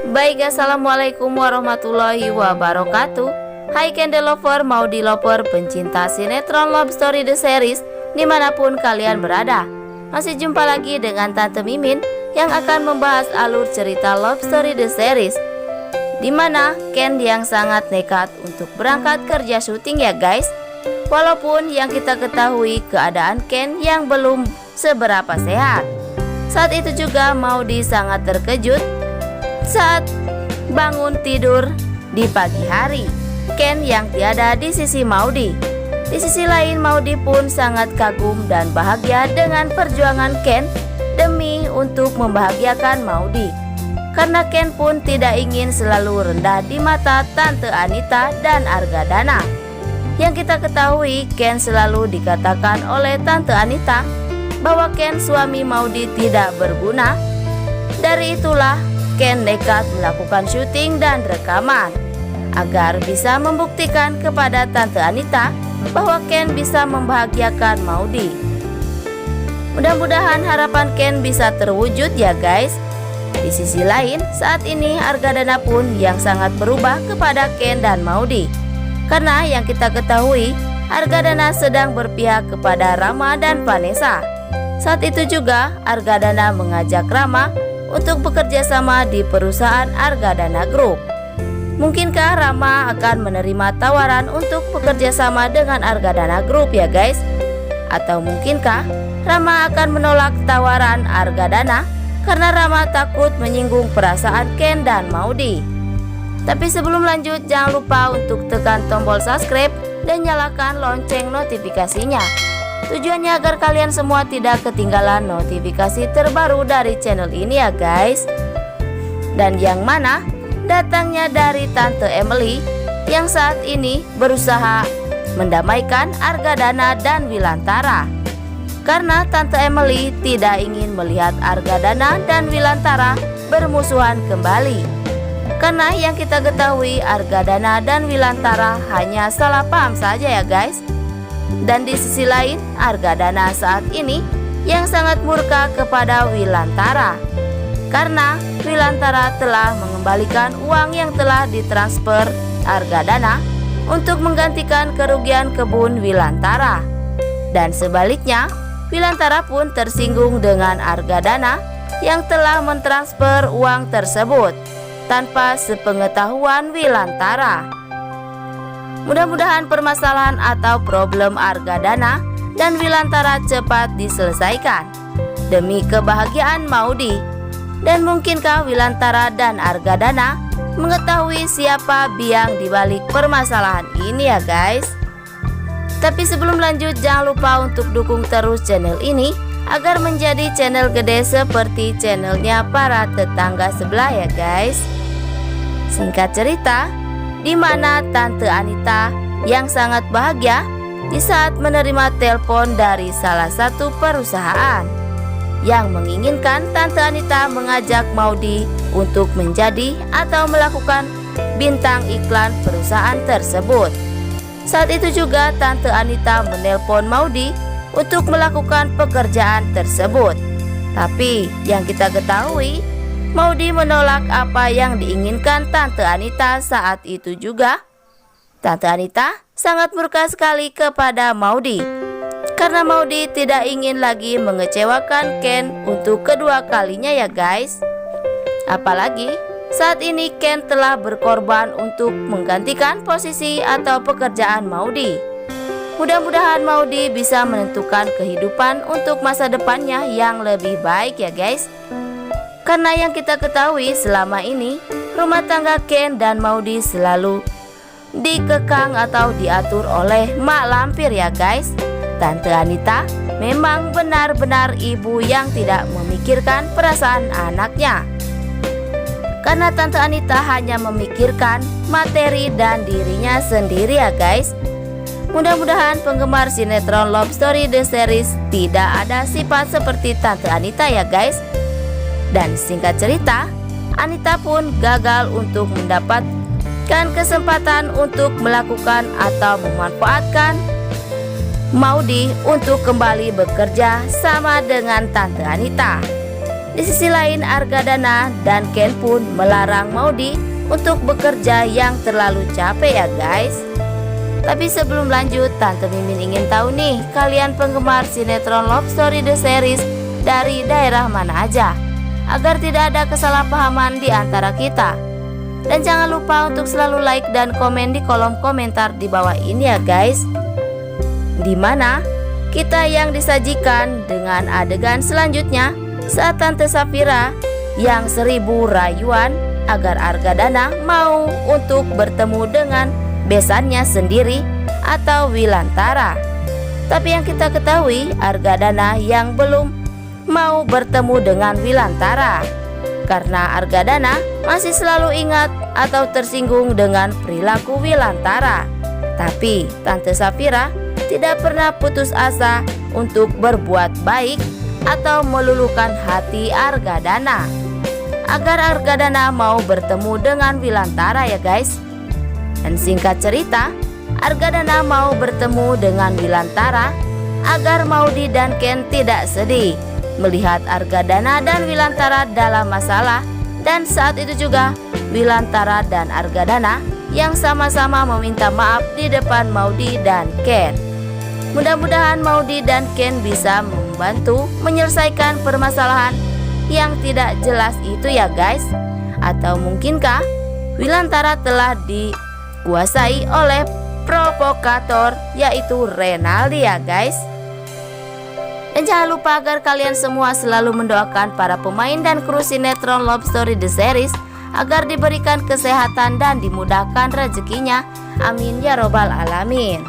Baik, assalamualaikum warahmatullahi wabarakatuh. Hai Candle Lover, Maudy Lover, pencinta sinetron Love Story The Series dimanapun kalian berada. Masih jumpa lagi dengan Tante Mimin yang akan membahas alur cerita Love Story The Series, dimana Ken yang sangat nekat untuk berangkat kerja syuting ya guys. Walaupun yang kita ketahui keadaan Ken yang belum seberapa sehat. Saat itu juga Maudy sangat terkejut saat bangun tidur di pagi hari, Ken yang tiada di sisi Maudy. Di sisi lain, Maudy pun sangat kagum dan bahagia dengan perjuangan Ken demi untuk membahagiakan Maudy. Karena Ken pun tidak ingin selalu rendah di mata Tante Anita dan Argadana. Yang kita ketahui, Ken selalu dikatakan oleh Tante Anita bahwa Ken suami Maudy tidak berguna. Dari itulah Ken nekat melakukan syuting dan rekaman agar bisa membuktikan kepada Tante Anita bahwa Ken bisa membahagiakan Maudy. Mudah-mudahan harapan Ken bisa terwujud ya guys. Di sisi lain, saat ini Argadana pun yang sangat berubah kepada Ken dan Maudy. Karena yang kita ketahui, Argadana sedang berpihak kepada Rama dan Vanessa. Saat itu juga Argadana mengajak Rama untuk bekerja sama di perusahaan Argadana Group. Mungkinkah Rama akan menerima tawaran untuk bekerja sama dengan Argadana Group ya guys? Atau mungkinkah Rama akan menolak tawaran Argadana karena Rama takut menyinggung perasaan Ken dan Maudy? Tapi sebelum lanjut, jangan lupa untuk tekan tombol subscribe dan nyalakan lonceng notifikasinya. Tujuannya agar kalian semua tidak ketinggalan notifikasi terbaru dari channel ini ya guys. Dan yang mana datangnya dari Tante Emily yang saat ini berusaha mendamaikan Argadana dan Wilantara. Karena Tante Emily tidak ingin melihat Argadana dan Wilantara bermusuhan kembali. Karena yang kita ketahui, Argadana dan Wilantara hanya salah paham saja ya guys. Dan di sisi lain, Argadana saat ini yang sangat murka kepada Wilantara karena Wilantara telah mengembalikan uang yang telah ditransfer Argadana untuk menggantikan kerugian kebun Wilantara. Dan sebaliknya, Wilantara pun tersinggung dengan Argadana yang telah mentransfer uang tersebut tanpa sepengetahuan Wilantara. Mudah-mudahan permasalahan atau problem Argadana dan Wilantara cepat diselesaikan demi kebahagiaan Maudy. Dan mungkinkah Wilantara dan Argadana mengetahui siapa biang dibalik permasalahan ini ya guys? Tapi sebelum lanjut, jangan lupa untuk dukung terus channel ini agar menjadi channel gede seperti channelnya para tetangga sebelah ya guys. Singkat cerita, di mana Tante Anita yang sangat bahagia di saat menerima telepon dari salah satu perusahaan yang menginginkan Tante Anita mengajak Maudy untuk menjadi atau melakukan bintang iklan perusahaan tersebut. Saat itu juga Tante Anita menelpon Maudy untuk melakukan pekerjaan tersebut. Tapi yang kita ketahui, Maudy menolak apa yang diinginkan Tante Anita saat itu juga. Tante Anita sangat murka sekali kepada Maudy karena Maudy tidak ingin lagi mengecewakan Ken untuk kedua kalinya ya guys. Apalagi saat ini Ken telah berkorban untuk menggantikan posisi atau pekerjaan Maudy. Mudah-mudahan Maudy bisa menentukan kehidupan untuk masa depannya yang lebih baik ya guys. Karena yang kita ketahui selama ini rumah tangga Ken dan Maudy selalu dikekang atau diatur oleh Mak Lampir ya guys. Tante Anita memang benar-benar ibu yang tidak memikirkan perasaan anaknya. Karena Tante Anita hanya memikirkan materi dan dirinya sendiri ya guys. Mudah-mudahan penggemar sinetron Love Story The Series tidak ada sifat seperti Tante Anita ya guys. Dan singkat cerita, Anita pun gagal untuk mendapatkan kesempatan untuk melakukan atau memanfaatkan Maudy untuk kembali bekerja sama dengan Tante Anita. Di sisi lain, Argadana dan Ken pun melarang Maudy untuk bekerja yang terlalu capek ya guys. Tapi sebelum lanjut, Tante Mimin ingin tahu nih, kalian penggemar sinetron Love Story The Series dari daerah mana aja, agar tidak ada kesalahpahaman di antara kita. Dan jangan lupa untuk selalu like dan komen di kolom komentar di bawah ini ya guys, dimana kita yang disajikan dengan adegan selanjutnya saat Tante Safira yang 1000 rayuan agar Argadana mau untuk bertemu dengan besannya sendiri atau Wilantara. Tapi yang kita ketahui, Argadana yang belum mau bertemu dengan Wilantara karena Argadana masih selalu ingat atau tersinggung dengan perilaku Wilantara. Tapi Tante Safira tidak pernah putus asa untuk berbuat baik atau meluluhkan hati Argadana agar Argadana mau bertemu dengan Wilantara ya guys. Dan singkat cerita, Argadana mau bertemu dengan Wilantara agar Maudy dan Ken tidak sedih melihat Argadana dan Wilantara dalam masalah. Dan saat itu juga Wilantara dan Argadana yang sama-sama meminta maaf di depan Maudy dan Ken. Mudah-mudahan Maudy dan Ken bisa membantu menyelesaikan permasalahan yang tidak jelas itu ya guys. Atau mungkinkah Wilantara telah dikuasai oleh provokator yaitu Renaldi ya guys. Dan jangan lupa agar kalian semua selalu mendoakan para pemain dan kru sinetron Love Story The Series agar diberikan kesehatan dan dimudahkan rezekinya. Amin ya robbal alamin.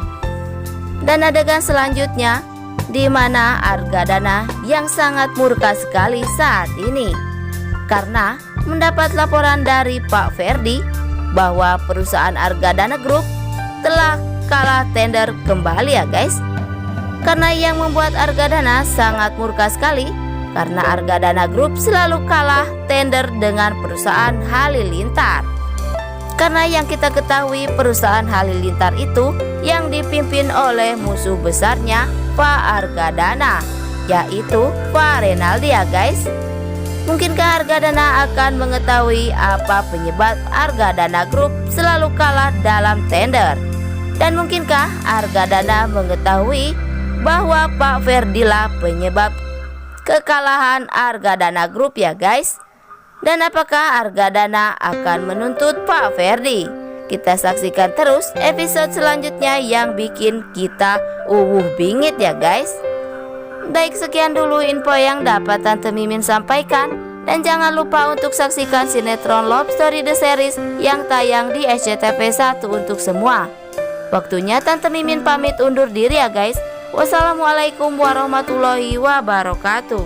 Dan adegan selanjutnya di mana Argadana yang sangat murka sekali saat ini karena mendapat laporan dari Pak Ferdi bahwa perusahaan Argadana Group telah kalah tender kembali ya guys. Karena yang membuat Argadana sangat murka sekali karena Argadana Group selalu kalah tender dengan perusahaan Halilintar. Karena yang kita ketahui perusahaan Halilintar itu yang dipimpin oleh musuh besarnya Pak Argadana, yaitu Pak Renaldi ya guys. Mungkinkah Argadana akan mengetahui apa penyebab Argadana Group selalu kalah dalam tender? Dan mungkinkah Argadana mengetahui bahwa Pak Ferdi lah penyebab kekalahan Argadana Group ya guys? Dan apakah Argadana akan menuntut Pak Ferdi? Kita saksikan terus episode selanjutnya yang bikin kita bingit ya guys. Baik, sekian dulu info yang dapat Tante Mimin sampaikan. Dan jangan lupa untuk saksikan sinetron Love Story The Series yang tayang di SCTV 1 untuk semua. Waktunya Tante Mimin pamit undur diri ya guys. Wassalamualaikum warahmatullahi wabarakatuh.